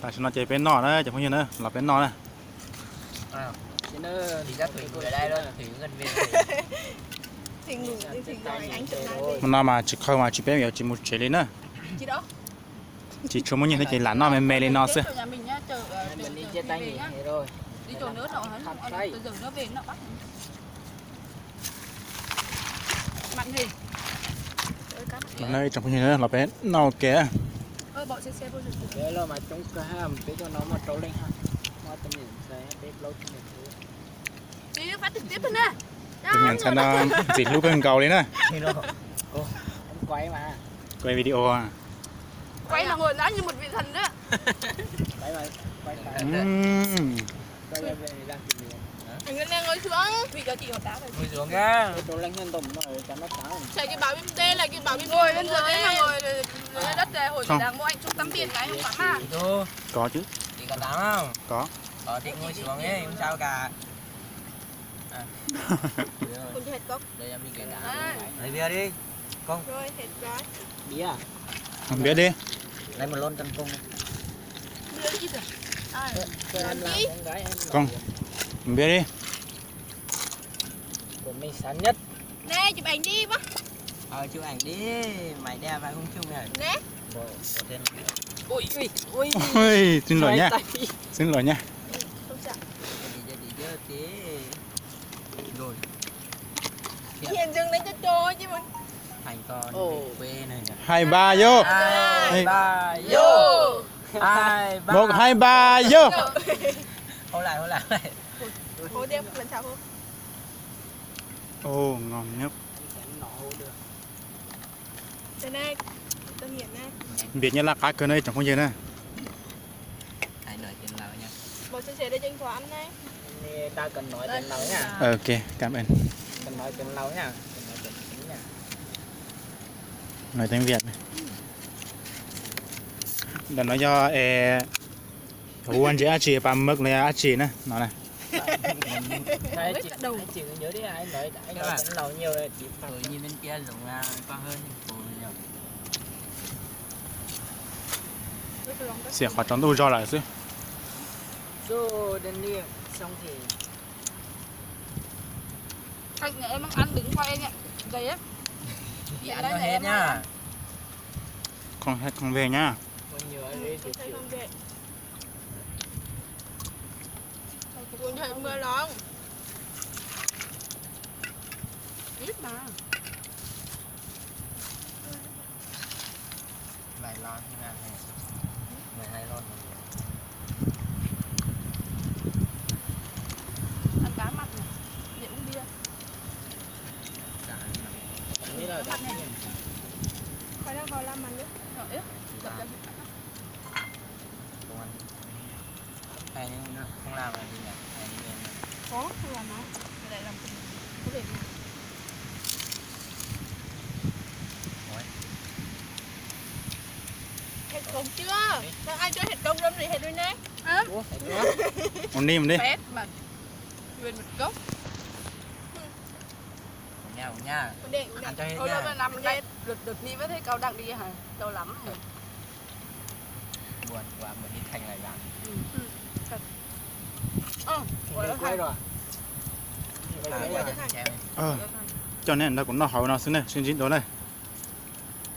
tại sao nó chạy bên nọ đấy chẳng có gì nữa là bên nọ này Chứ nó thì ra thủy ở đây thôi, thủy gần về. Thì ngủ thì rồi anh chụp này mình nói mà chỉ không mà chỉ bé chỉ một chế lên nữa chị đó chỉ cho muốn nhìn thấy cái lán nó mềm lên nó xưa nhà mình nhá chờ Mình đi chia tay nghỉ rồi. đi chỗ nước nào hắn từ giờ nó về nó bắt mặn gì nơi chẳng có gì nữa là bé nó kìa bỏ xe vô rồi Để lo mà chúng cái ham để cho nó mà trâu lên ha. Mà tao nhìn sẽ bếp lâu cho mình. đi phát trực tiếp thôi nè đừng nhận xem nó chỉ lúc bên cầu đấy nè Thì nó cô em quay mà. quay video à quay là ngồi đó như một vị thần đó Quay mà quay phải. Quay về đang tìm gì. anh đang ngồi xuống vì cho chị một đá thôi Ngồi xuống ra. Trâu lên nhân tùng rồi cho nó sáng. chạy cái bảo bên đây là cái bảo bên ngồi bên dưới mà ngồi dưới đất này hồi đang mua anh trung tâm tiền cái không phải mà có chứ Chị có tám không? có Thì ngồi xuống ấy, không sao cả. con hết cốc Đây em đi cái đá. Lấy bia đi. Con. rồi hết rồi Bia. không biết đi Lấy một lon chân cung. đưa chứ rồi Em làm con gái em. con không biết đi Của mình sáng nhất. nè chụp ảnh đi bác Chụp ảnh đi. Mày đẹp phải không chung này. nè Bộ tên. ui ôi xin lỗi nha xin lỗi nha không sợ Đi tí. Rồi. hiện dừng lên cho trôi chứ mình Thành con quê này nè. 23 vô 2, 3, vô. 2, 3. 1 2 3 vô Hô lại. hồi đêm lần sau không ô ngon nhất đây này tôi hiện này biết như là cá cờ này chẳng có gì nữa Hãy nói tiếng Lào nha. bỏ xe đây trên khoản này Ta cần nói tiếng Lào nha. ok cảm ơn Cần nói tiếng Lào nha. Cần nói tiếng Chính nha. nói tiếng Việt này là nói cho huân chị chị bà mức này chị nè nó này Hai chị nhớ đi anh nói tiếng Lào nhiều rồi chị phải nhìn bên kia giống qua hơn sẽ khó chọn tôi cho lại chứ Rồi đến đi xong thì anh em mang ăn đứng quay nha dày á ăn cho hết nhá. con về nhá Con nhớ đi thì thấy không vậy con thấy mưa lon ít mà vài lon nha. 12 lon. ăn cá mặn này để uống bia Đây là mặn này khoai lang vào làm mặn nữa rồi Hay không làm là gì nhỉ? Hay đi lên. có không làm nó để làm có để hết công chưa đang ai cho hết công lâm thì hết rồi nè ổn đi đi phép mà truyền một gốc Nha. con đen Ăn cho hết thôi nha. mà nằm đây được đi với thấy cao đặng đi hả đâu lắm Buồn quá mới đi thành lại bạn. quay rồi. cho nên nó cũng nó hỏi nó xin này xin chín đó này